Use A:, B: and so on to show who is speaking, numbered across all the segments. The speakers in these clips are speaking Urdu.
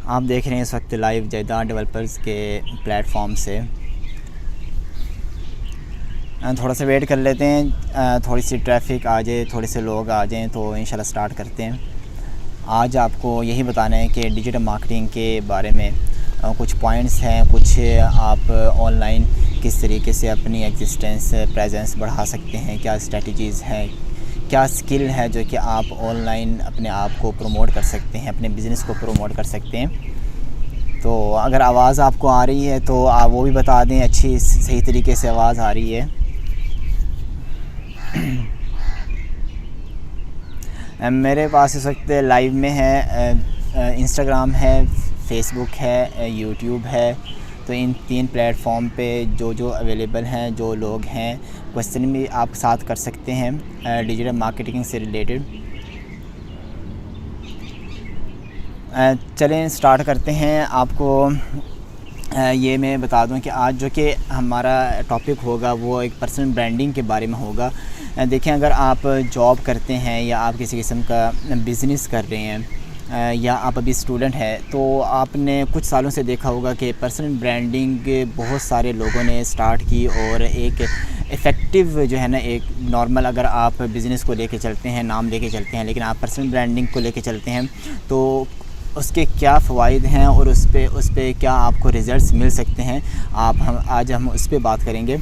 A: آپ دیکھ رہے ہیں اس وقت لائیو جیدہ ڈیولپرز کے پلیٹ فارم سے. تھوڑا سا ویٹ کر لیتے ہیں, تھوڑی سی ٹریفک آ جائے, تھوڑے سے لوگ آ جائیں تو انشاءاللہ سٹارٹ کرتے ہیں. آج آپ کو یہی بتانا ہے کہ ڈیجیٹل مارکیٹنگ کے بارے میں کچھ پوائنٹس ہیں, کچھ آپ آن لائن کس طریقے سے اپنی ایگزسٹنس پریزنس بڑھا سکتے ہیں, کیا اسٹریٹجیز ہیں, کیا اسکل ہے جو کہ آپ آن لائن اپنے آپ کو پروموٹ کر سکتے ہیں, اپنے بزنس کو پروموٹ کر سکتے ہیں. تو اگر آواز آپ کو آ رہی ہے تو آپ وہ بھی بتا دیں, اچھی صحیح طریقے سے آواز آ رہی ہے. میرے پاس اس وقت لائیو میں ہے, انسٹاگرام ہے, فیس بک ہے, یوٹیوب ہے. تو ان 3 پلیٹ فارم پہ جو اویلیبل ہیں, جو لوگ ہیں, کوسچن بھی آپ ساتھ کر سکتے ہیں ڈیجیٹل مارکیٹنگ سے ریلیٹڈ. چلیں سٹارٹ کرتے ہیں. آپ کو یہ میں بتا دوں کہ آج جو کہ ہمارا ٹاپک ہوگا وہ ایک پرسنل برانڈنگ کے بارے میں ہوگا. دیکھیں, اگر آپ جاب کرتے ہیں یا آپ کسی قسم کا بزنس کر رہے ہیں یا آپ ابھی اسٹوڈنٹ ہیں, تو آپ نے کچھ سالوں سے دیکھا ہوگا کہ پرسنل برانڈنگ بہت سارے لوگوں نے سٹارٹ کی, اور ایک افیکٹو جو ہے نا, ایک نارمل اگر آپ بزنس کو لے کے چلتے ہیں, نام لے کے چلتے ہیں, لیکن آپ پرسنل برانڈنگ کو لے کے چلتے ہیں تو اس کے کیا فوائد ہیں اور اس پہ کیا آپ کو ریزلٹس مل سکتے ہیں, آج ہم اس پہ بات کریں گے.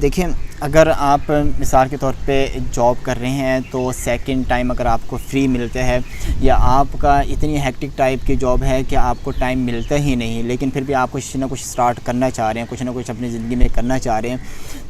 A: دیکھیں, اگر آپ مثال کے طور پہ جاب کر رہے ہیں تو سیکنڈ ٹائم اگر آپ کو فری ملتا ہے, یا آپ کا اتنی ہیکٹک ٹائپ کی جاب ہے کہ آپ کو ٹائم ملتا ہی نہیں, لیکن پھر بھی آپ کچھ نہ کچھ سٹارٹ کرنا چاہ رہے ہیں, کچھ نہ کچھ اپنی زندگی میں کرنا چاہ رہے ہیں,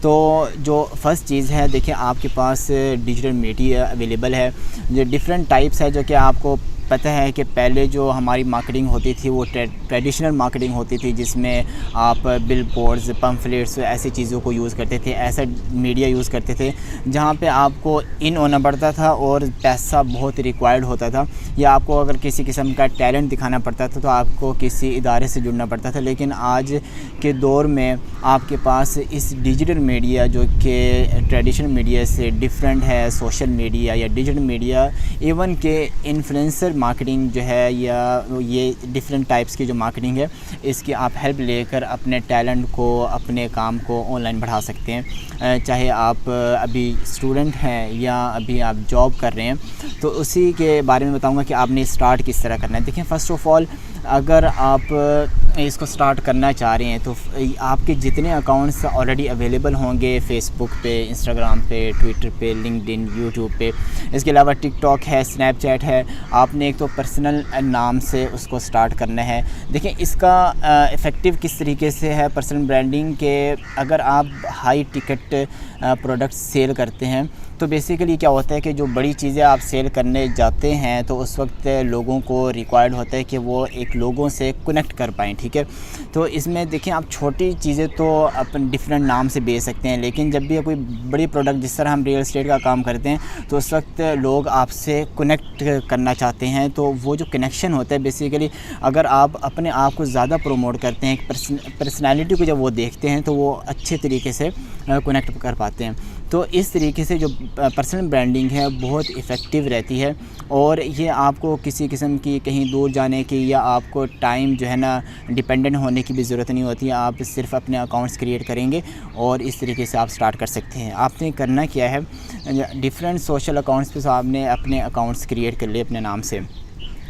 A: تو جو فرسٹ چیز ہے, دیکھیں آپ کے پاس ڈیجیٹل میڈیا اویلیبل ہے. جو ڈفرینٹ ٹائپس ہے, جو کہ آپ کو پتہ ہے کہ پہلے جو ہماری مارکیٹنگ ہوتی تھی وہ ٹریڈیشنل مارکیٹنگ ہوتی تھی, جس میں آپ بل بورڈز, پمفلیٹس, ایسی چیزوں کو یوز کرتے تھے, ایسا میڈیا یوز کرتے تھے جہاں پہ آپ کو ان ہونا پڑتا تھا اور پیسہ بہت ریکوائرڈ ہوتا تھا, یا آپ کو اگر کسی قسم کا ٹیلنٹ دکھانا پڑتا تھا تو آپ کو کسی ادارے سے جڑنا پڑتا تھا. لیکن آج کے دور میں آپ کے پاس اس ڈیجیٹل میڈیا جو کہ ٹریڈیشنل میڈیا سے ڈفرینٹ ہے, سوشل میڈیا یا ڈیجیٹل میڈیا, ایون کہ انفلوئنسر مارکیٹنگ جو ہے, یا یہ ڈفرینٹ ٹائپس کی جو مارکیٹنگ ہے, اس کی آپ ہیلپ لے کر اپنے ٹیلنٹ کو, اپنے کام کو آن لائن بڑھا سکتے ہیں. چاہے آپ ابھی اسٹوڈنٹ ہیں یا ابھی آپ جاب کر رہے ہیں, تو اسی کے بارے میں بتاؤں گا کہ آپ نے اسٹارٹ کس طرح کرنا ہے. دیکھیں, فرسٹ آف آل اگر آپ اس کو سٹارٹ کرنا چاہ رہے ہیں تو آپ کے جتنے اکاؤنٹس آلریڈی اویلیبل ہوں گے, فیس بک پہ, انسٹاگرام پہ, ٹویٹر پہ, لنکڈ ان, یوٹیوب پہ, اس کے علاوہ ٹک ٹاک ہے, اسنیپ چیٹ ہے, آپ نے ایک تو پرسنل نام سے اس کو سٹارٹ کرنا ہے. دیکھیں, اس کا افیکٹو کس طریقے سے ہے پرسنل برانڈنگ کے, اگر آپ ہائی ٹکٹ پروڈکٹس سیل کرتے ہیں تو بیسیکلی کیا ہوتا ہے کہ جو بڑی چیزیں آپ سیل کرنے جاتے ہیں تو اس وقت لوگوں کو ریکوائرڈ ہوتا ہے کہ وہ ایک لوگوں سے کنیکٹ کر پائیں, ٹھیک ہے. تو اس میں دیکھیں, آپ چھوٹی چیزیں تو اپنے ڈفرینٹ نام سے بیچ سکتے ہیں, لیکن جب بھی کوئی بڑی پروڈکٹ, جس طرح ہم ریئل اسٹیٹ کا کام کرتے ہیں, تو اس وقت لوگ آپ سے کنیکٹ کرنا چاہتے ہیں. تو وہ جو کنیکشن ہوتا ہے بیسیکلی, اگر آپ اپنے آپ کو زیادہ پروموٹ کرتے ہیں, پرسنالٹی کو جب وہ دیکھتے ہیں تو وہ اچھے طریقے سے کنیکٹ کر پاتے ہیں. تو اس طریقے سے جو پرسنل برانڈنگ ہے بہت افیکٹو رہتی ہے, اور یہ آپ کو کسی قسم کی کہیں دور جانے کی یا آپ کو ٹائم جو ہے نا ڈیپینڈنٹ ہونے کی بھی ضرورت نہیں ہوتی. آپ صرف اپنے اکاؤنٹس کریٹ کریں گے اور اس طریقے سے آپ سٹارٹ کر سکتے ہیں. آپ نے کرنا کیا ہے, ڈفرینٹ سوشل اکاؤنٹس پہ آپ نے اپنے اکاؤنٹس کریٹ کر لیے اپنے نام سے.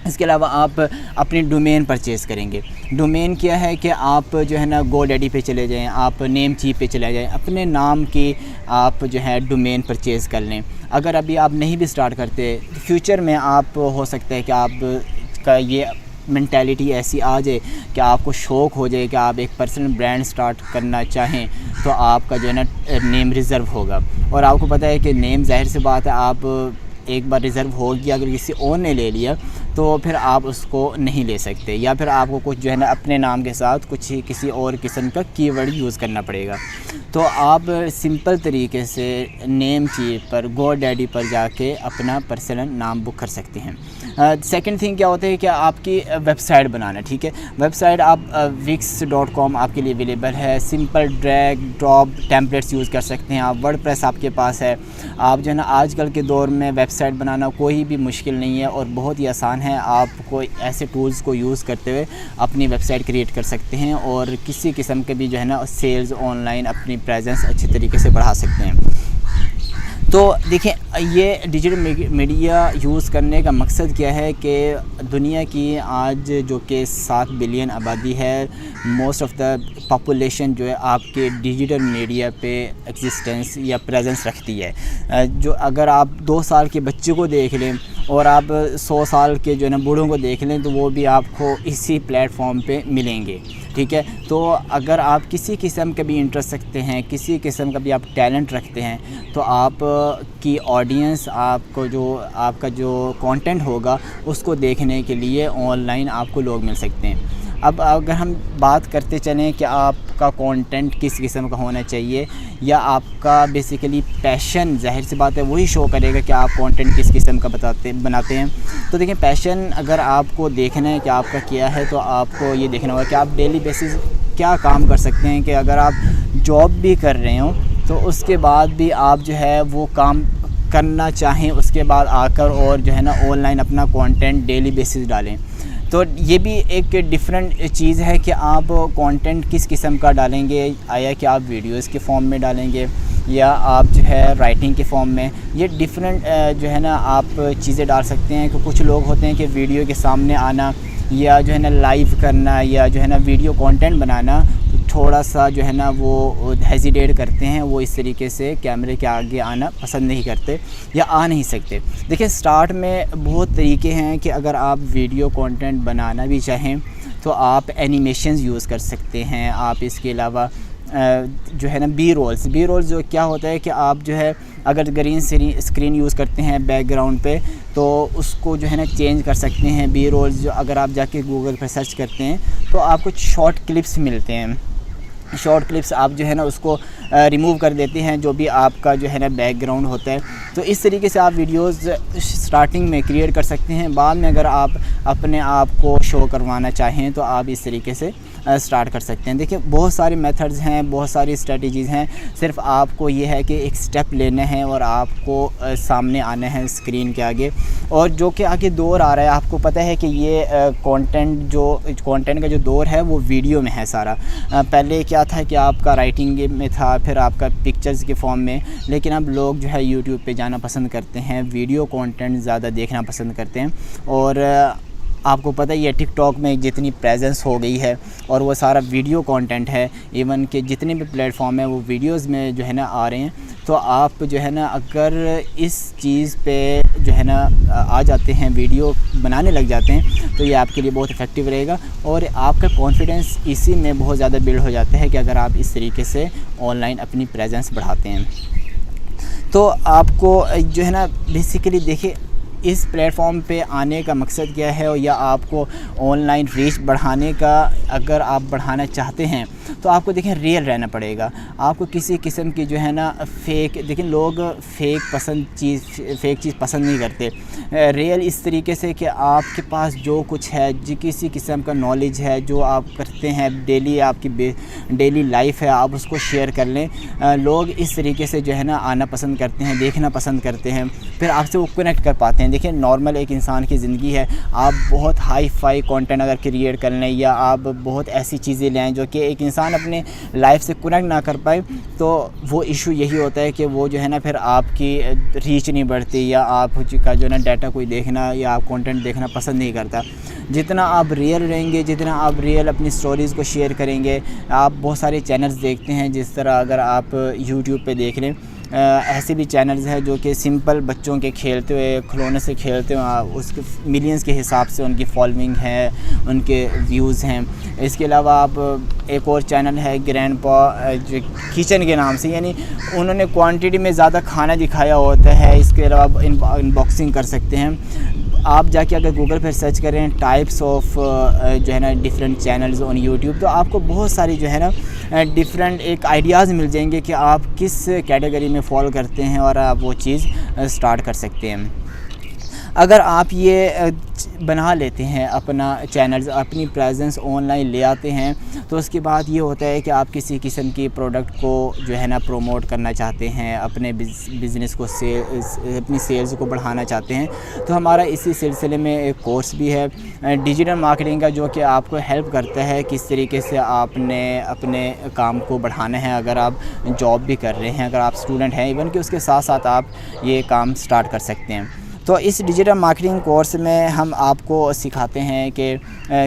A: اس کے علاوہ آپ اپنی ڈومین پرچیز کریں گے. ڈومین کیا ہے کہ آپ جو ہے نا گو ڈیڈی پہ چلے جائیں, آپ نیم چیپ پہ چلے جائیں, اپنے نام کی آپ جو ہے ڈومین پرچیز کر لیں. اگر ابھی آپ نہیں بھی سٹارٹ کرتے, فیوچر میں آپ ہو سکتا ہے کہ آپ کا یہ مینٹیلٹی ایسی آ جائے کہ آپ کو شوق ہو جائے کہ آپ ایک پرسنل برانڈ سٹارٹ کرنا چاہیں, تو آپ کا جو ہے نا نیم ریزرو ہوگا. اور آپ کو پتہ ہے کہ نیم ظاہر سی بات ہے, آپ ایک بار ریزرو ہو گیا, اگر کسی اور نے لے لیا تو پھر آپ اس کو نہیں لے سکتے, یا پھر آپ کو کچھ جو ہے نا اپنے نام کے ساتھ کچھ کسی اور قسم کا کی ورڈ یوز کرنا پڑے گا. تو آپ سمپل طریقے سے نیم چیپ پر, گو ڈیڈی پر جا کے اپنا پرسنل نام بک کر سکتے ہیں. سیکنڈ تھنگ کیا ہوتا ہے کہ آپ کی ویب سائٹ بنانا. ٹھیک ہے, ویب سائٹ آپ wix.com آپ کے لیے اویلیبل ہے. Simple drag drop templates use کر سکتے ہیں آپ. ورڈ پریس آپ کے پاس ہے. آپ جو ہے نا آج کل کے دور میں ویب سائٹ بنانا کوئی بھی مشکل نہیں ہے اور بہت ہی آسان ہے. آپ کو ایسے ٹولز کو یوز کرتے ہوئے اپنی ویب سائٹ کریٹ کر سکتے ہیں اور کسی قسم کے بھی جو ہے نا سیلز آن لائن اپنی پریزنس اچھی طریقے سے بڑھا سکتے ہیں. تو دیکھیں, یہ ڈیجیٹل میڈیا یوز کرنے کا مقصد کیا ہے کہ دنیا کی آج جو کہ 7 بلین آبادی ہے, موسٹ آف دا پاپولیشن جو ہے آپ کے ڈیجیٹل میڈیا پہ ایگزسٹنس یا پریزنس رکھتی ہے. جو اگر آپ 2 سال کے بچے کو دیکھ لیں اور آپ 100 سال کے جو ہے نا بوڑھوں کو دیکھ لیں تو وہ بھی آپ کو اسی پلیٹ فارم پہ ملیں گے. ٹھیک ہے, تو اگر آپ کسی قسم کا بھی انٹرسٹ رکھتے ہیں, کسی قسم کا بھی آپ ٹیلنٹ رکھتے ہیں, تو آپ کی آڈینس آپ کا جو کانٹینٹ ہوگا اس کو دیکھنے کے لیے آن لائن آپ کو لوگ مل سکتے ہیں. اب اگر ہم بات کرتے چلیں کہ آپ کا کانٹینٹ کس قسم کا ہونا چاہیے یا آپ کا بیسیکلی پیشن, ظاہر سی بات ہے وہی شو کرے گا کہ آپ کانٹینٹ کس قسم کا بناتے ہیں. تو دیکھیں, پیشن اگر آپ کو دیکھنا ہے کہ آپ کا کیا ہے تو آپ کو یہ دیکھنا ہوگا کہ آپ ڈیلی بیسس کیا کام کر سکتے ہیں. کہ اگر آپ جاب بھی کر رہے ہوں تو اس کے بعد بھی آپ جو ہے وہ کام کرنا چاہیں اس کے بعد آ کر اور جو ہے نا آن لائن اپنا کانٹینٹ ڈیلی بیسس ڈالیں. تو یہ بھی ایک ڈیفرنٹ چیز ہے کہ آپ کانٹینٹ کس قسم کا ڈالیں گے. آیا کہ آپ ویڈیوز کے فارم میں ڈالیں گے یا آپ جو ہے رائٹنگ کے فارم میں. یہ ڈیفرنٹ جو ہے نا آپ چیزیں ڈال سکتے ہیں. کہ کچھ لوگ ہوتے ہیں کہ ویڈیو کے سامنے آنا یا جو ہے نا لائیو کرنا یا جو ہے نا ویڈیو کانٹینٹ بنانا تھوڑا سا جو ہے نا وہ ہیزیٹیٹ کرتے ہیں. وہ اس طریقے سے کیمرے کے آگے آنا پسند نہیں کرتے یا آ نہیں سکتے. دیکھیں, سٹارٹ میں بہت طریقے ہیں کہ اگر آپ ویڈیو کانٹینٹ بنانا بھی چاہیں تو آپ اینیمیشنز یوز کر سکتے ہیں. آپ اس کے علاوہ جو ہے نا بی رولز جو کیا ہوتا ہے کہ آپ جو ہے اگر گرین اسکرین یوز کرتے ہیں بیک گراؤنڈ پہ تو اس کو جو ہے نا چینج کر سکتے ہیں. بی رولز جو اگر آپ جا کے گوگل پہ سرچ کرتے ہیں تو آپ کو شارٹ کلپس ملتے ہیں. شارٹ کلپس آپ جو ہے نا اس کو ریموو کر دیتے ہیں جو بھی آپ کا جو ہے نا بیک گراؤنڈ ہوتا ہے. تو اس طریقے سے آپ ویڈیوز سٹارٹنگ میں کریٹ کر سکتے ہیں. بعد میں اگر آپ اپنے آپ کو شو کروانا چاہیں تو آپ اس طریقے سے سٹارٹ کر سکتے ہیں. دیکھیں, بہت سارے میتھڈز ہیں, بہت ساری اسٹریٹجیز ہیں. صرف آپ کو یہ ہے کہ ایک سٹیپ لینا ہے اور آپ کو سامنے آنا ہے اسکرین کے آگے. اور جو کہ آگے دور آ رہا ہے, آپ کو پتہ ہے کہ یہ کانٹینٹ کا جو دور ہے وہ ویڈیو میں ہے سارا. پہلے کیا تھا کہ آپ کا رائٹنگ میں تھا, پھر آپ کا پکچرز کے فارم میں, لیکن اب لوگ جو ہے یوٹیوب پہ جانا پسند کرتے ہیں, ویڈیو کانٹینٹ زیادہ دیکھنا پسند کرتے ہیں. اور آپ کو پتہ ہی ہے ٹک ٹاک میں جتنی پریزنس ہو گئی ہے اور وہ سارا ویڈیو کانٹینٹ ہے. ایون کہ جتنے بھی پلیٹ فارم ہیں وہ ویڈیوز میں جو ہے نا آ رہے ہیں. تو آپ جو ہے نا اگر اس چیز پہ جو ہے نا آ جاتے ہیں, ویڈیو بنانے لگ جاتے ہیں, تو یہ آپ کے لیے بہت افیکٹو رہے گا اور آپ کا کانفیڈنس اسی میں بہت زیادہ بلڈ ہو جاتا ہے کہ اگر آپ اس طریقے سے آن لائن اپنی پریزنس بڑھاتے ہیں. تو آپ کو جو ہے نا بیسیکلی دیکھیں اس پلیٹ فارم پہ آنے کا مقصد کیا ہے, یا آپ کو آن لائن ریچ بڑھانے کا اگر آپ بڑھانا چاہتے ہیں تو آپ کو دیکھیں ریئل رہنا پڑے گا. آپ کو کسی قسم کی جو ہے نا دیکھیں لوگ فیک چیز پسند نہیں کرتے. ریئل اس طریقے سے کہ آپ کے پاس جو کچھ ہے, کسی قسم کا نالج ہے جو آپ کرتے ہیں ڈیلی, آپ کی ڈیلی لائف ہے, آپ اس کو شیئر کر لیں. لوگ اس طریقے سے جو ہے نا آنا پسند کرتے ہیں, دیکھنا پسند کرتے ہیں, پھر آپ سے وہ کنیکٹ کر پاتے ہیں. دیکھیں, نارمل ایک انسان کی زندگی ہے, آپ بہت ہائی فائی کانٹینٹ اگر کریٹ کر لیں یا آپ بہت ایسی چیزیں لیں جو کہ ایک انسان اپنے لائف سے کنیکٹ نہ کر پائے, تو وہ ایشو یہی ہوتا ہے کہ وہ جو ہے نا پھر آپ کی ریچ نہیں بڑھتی یا آپ کا جو ہے نا ڈیٹا کوئی دیکھنا یا آپ کانٹینٹ دیکھنا پسند نہیں کرتا. جتنا آپ ریئل رہیں گے, جتنا آپ ریئل اپنی سٹوریز کو شیئر کریں گے. آپ بہت سارے چینلز دیکھتے ہیں, جس طرح اگر آپ یوٹیوب پہ دیکھ لیں ایسے بھی چینلز ہیں جو کہ سمپل بچوں کے کھیلتے ہوئے کھلونے سے کھیلتے ہوئے اس کے ملینز کے حساب سے ان کی فالوئنگ ہے, ان کے ویوز ہیں. اس کے علاوہ آپ ایک اور چینل ہے گرینڈ پا جو کچن کے نام سے, یعنی انہوں نے کوانٹٹی میں زیادہ کھانا دکھایا ہوتا ہے. اس کے علاوہ انباکسنگ کر سکتے ہیں. آپ جا کے اگر گوگل پہ سرچ کریں ٹائپس آف جو ہے نا ڈفرینٹ چینلز آن یوٹیوب, تو آپ کو بہت ساری جو ہے نا ڈفرینٹ ایک آئیڈیاز مل جائیں گے کہ آپ کس کیٹیگری میں فالو کرتے ہیں اور آپ وہ چیز سٹارٹ کر سکتے ہیں. اگر آپ یہ بنا لیتے ہیں اپنا چینلز، اپنی پریزنس آن لائن لے آتے ہیں، تو اس کے بعد یہ ہوتا ہے کہ آپ کسی قسم کی پروڈکٹ کو جو ہے نا پروموٹ کرنا چاہتے ہیں، اپنے بزنس کو اپنی سیلز کو بڑھانا چاہتے ہیں، تو ہمارا اسی سلسلے میں ایک کورس بھی ہے ڈیجیٹل مارکیٹنگ کا، جو کہ آپ کو ہیلپ کرتا ہے کس طریقے سے آپ نے اپنے کام کو بڑھانا ہے۔ اگر آپ جاب بھی کر رہے ہیں، اگر آپ اسٹوڈنٹ ہیں، ایون کہ اس کے ساتھ ساتھ آپ یہ کام سٹارٹ کر سکتے ہیں۔ تو اس ڈیجیٹل مارکیٹنگ کورس میں ہم آپ کو سکھاتے ہیں کہ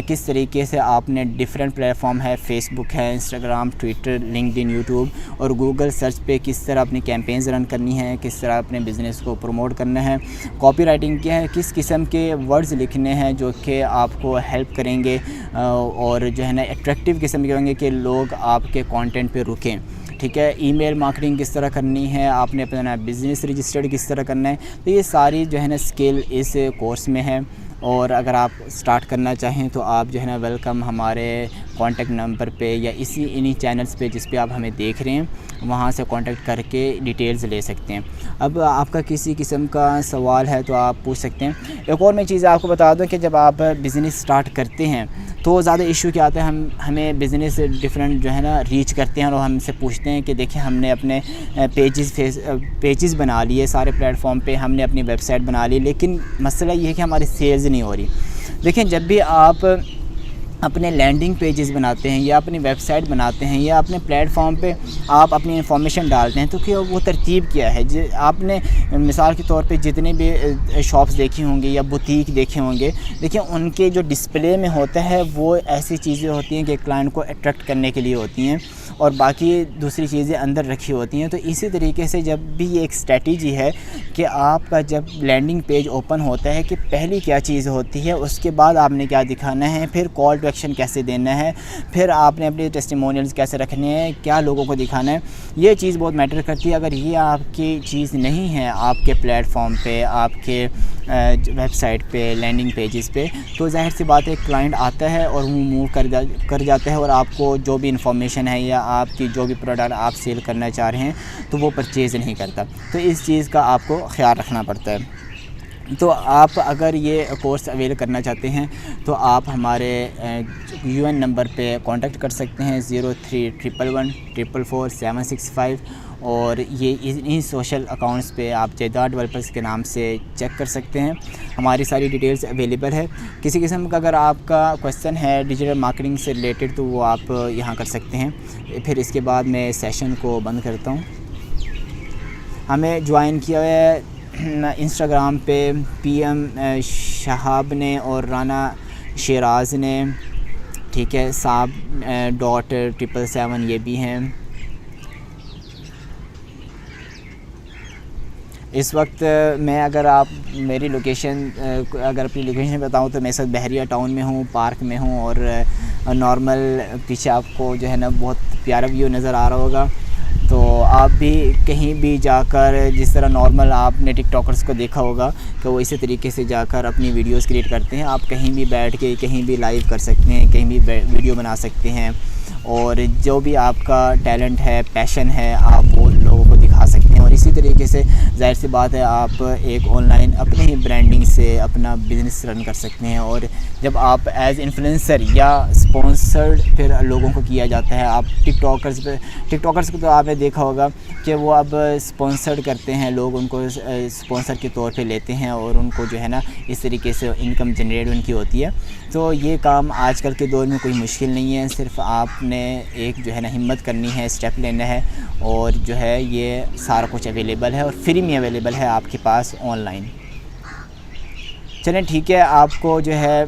A: کس طریقے سے آپ نے ڈیفرنٹ پلیٹفارم ہے، فیس بک ہے، انسٹاگرام، ٹویٹر، لنکڈ ان، یوٹیوب اور گوگل سرچ پہ کس طرح اپنی کیمپینز رن کرنی ہے، کس طرح اپنے بزنس کو پروموٹ کرنا ہے، کاپی رائٹنگ کیا ہے، کس قسم کے ورڈز لکھنے ہیں جو کہ آپ کو ہیلپ کریں گے اور جو ہے نا اٹریکٹیو قسم کے ہوں گے کہ لوگ آپ کے کانٹینٹ پہ رکیں۔ ٹھیک ہے، ای میل مارکیٹنگ کس طرح کرنی ہے، آپ نے اپنا بزنس رجسٹرڈ کس طرح کرنا ہے، تو یہ ساری جو ہے نا اسکل اس کورس میں ہے۔ اور اگر آپ سٹارٹ کرنا چاہیں تو آپ جو ہے نا ویلکم ہمارے کانٹیکٹ نمبر پہ یا انہی چینلز پہ جس پہ آپ ہمیں دیکھ رہے ہیں وہاں سے کانٹیکٹ کر کے ڈیٹیلز لے سکتے ہیں۔ اب آپ کا کسی قسم کا سوال ہے تو آپ پوچھ سکتے ہیں۔ ایک اور میں چیز آپ کو بتا دوں کہ جب آپ بزنس سٹارٹ کرتے ہیں تو زیادہ ایشو کیا آتا ہے، ہمیں بزنس ڈفرینٹ جو ہے نا ریچ کرتے ہیں اور ہم سے پوچھتے ہیں کہ دیکھیں ہم نے اپنے پیجز بنا لیے سارے پلیٹ فارم پہ، ہم نے اپنی ویب سائٹ بنا لی، لیکن مسئلہ یہ ہے کہ ہماری سیلز نہیں ہو رہی۔ دیکھیں جب بھی آپ اپنے لینڈنگ پیجز بناتے ہیں یا اپنی ویب سائٹ بناتے ہیں یا اپنے پلیٹ فارم پہ آپ اپنی انفارمیشن ڈالتے ہیں تو کہ وہ ترتیب کیا ہے۔ آپ نے مثال کے طور پہ جتنے بھی شاپس دیکھی ہوں گی یا بوتیک دیکھے ہوں گے، دیکھیں ان کے جو ڈسپلے میں ہوتا ہے وہ ایسی چیزیں ہوتی ہیں کہ کلائنٹ کو اٹریکٹ کرنے کے لیے ہوتی ہیں اور باقی دوسری چیزیں اندر رکھی ہوتی ہیں۔ تو اسی طریقے سے جب بھی یہ ایک اسٹریٹجی ہے کہ آپ کا جب لینڈنگ پیج اوپن ہوتا ہے کہ پہلی کیا چیز ہوتی ہے، اس کے بعد آپ نے کیا دکھانا ہے، پھر کال ٹو ایکشن کیسے دینا ہے، پھر آپ نے اپنے ٹیسٹیمونیلز کیسے رکھنے ہیں، کیا لوگوں کو دکھانا ہے، یہ چیز بہت میٹر کرتی ہے۔ اگر یہ آپ کی چیز نہیں ہے آپ کے پلیٹ فارم پہ، آپ کے ویب سائٹ پہ، لینڈنگ پیجز پہ، تو ظاہر سی بات ہے کلائنٹ آتا ہے اور وہ موو کر جاتا ہے اور آپ کو جو بھی انفارمیشن ہے یا آپ کی جو بھی پروڈکٹ آپ سیل کرنا چاہ رہے ہیں تو وہ پرچیز نہیں کرتا۔ تو اس چیز کا آپ کو خیال رکھنا پڑتا ہے۔ تو آپ اگر یہ کورس اویل کرنا چاہتے ہیں تو آپ ہمارے UN نمبر پہ کانٹیکٹ کر سکتے ہیں 0311144765 اور یہ انہی سوشل اکاؤنٹس پہ آپ جیداد ڈیولپرز کے نام سے چیک کر سکتے ہیں، ہماری ساری ڈیٹیلز اویلیبل ہے۔ کسی قسم کا اگر آپ کا کویسچن ہے ڈیجیٹل مارکیٹنگ سے ریلیٹڈ تو وہ آپ یہاں کر سکتے ہیں۔ پھر اس کے بعد میں سیشن کو بند کرتا ہوں۔ ہمیں جوائن کیا ہے انسٹاگرام پہ PM شہاب نے اور رانا شیراز نے، ٹھیک ہے، صاب.777 یہ بھی ہیں۔ اس وقت میں اگر آپ میری لوکیشن اگر اپنی لوکیشن بتاؤں تو میں اس وقت بحریہ ٹاؤن میں ہوں، پارک میں ہوں اور نارمل پیچھے آپ کو جو ہے نا بہت پیارا ویو نظر آ رہا ہوگا۔ تو آپ بھی کہیں بھی جا کر جس طرح نارمل آپ نے ٹک ٹاکرز کو دیکھا ہوگا کہ وہ اسی طریقے سے جا کر اپنی ویڈیوز کریٹ کرتے ہیں، آپ کہیں بھی بیٹھ کے کہیں بھی لائیو کر سکتے ہیں، کہیں بھی ویڈیو بنا سکتے ہیں اور جو بھی آپ کا ٹیلنٹ ہے، پیشن ہے، آپ وہ لوگوں کو دکھا سکتے ہیں۔ اور اسی طریقے سے ظاہر سی بات ہے آپ ایک آن لائن اپنے ہی برانڈنگ سے اپنا بزنس رن کر سکتے ہیں۔ اور جب آپ ایز انفلوئنسر یا اسپانسرڈ پھر لوگوں کو کیا جاتا ہے، آپ ٹک ٹاکرز کو تو آپ نے دیکھا ہوگا کہ وہ اب اسپانسرڈ کرتے ہیں، لوگ ان کو اسپانسر کے طور پہ لیتے ہیں اور ان کو جو ہے نا اس طریقے سے انکم جنریٹ ان کی ہوتی ہے۔ تو یہ کام آج کل کے دور میں کوئی مشکل نہیں ہے، صرف آپ نے ایک جو ہے نا ہمت کرنی ہے، اسٹیپ لینا ہے اور جو ہے یہ سارا کچھ اویلیبل ہے اور فری میں اویلیبل ہے آپ کے پاس آن لائن۔ چلیں ٹھیک ہے، آپ کو جو ہے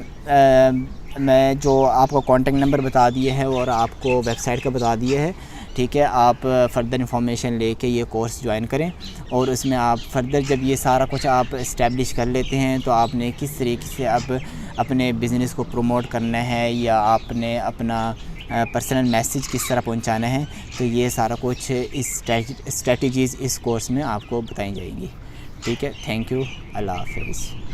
A: میں جو آپ کو کانٹیکٹ نمبر بتا دیے ہے اور آپ کو ویب سائٹ کا بتا دیا ہے، ٹھیک ہے، آپ فردر انفارمیشن لے کے یہ کورس جوائن کریں اور اس میں آپ فردر جب یہ سارا کچھ آپ اسٹیبلش کر لیتے ہیں تو آپ نے کس طریقے سے اب اپنے بزنس کو پروموٹ کرنا ہے یا آپ نے اپنا پرسنل میسیج کس طرح پہنچانا ہے، تو یہ سارا کچھ اس اسٹریٹجیز اس کورس میں آپ کو بتائی جائیں گی۔ ٹھیک ہے، تھینک یو، اللہ حافظ۔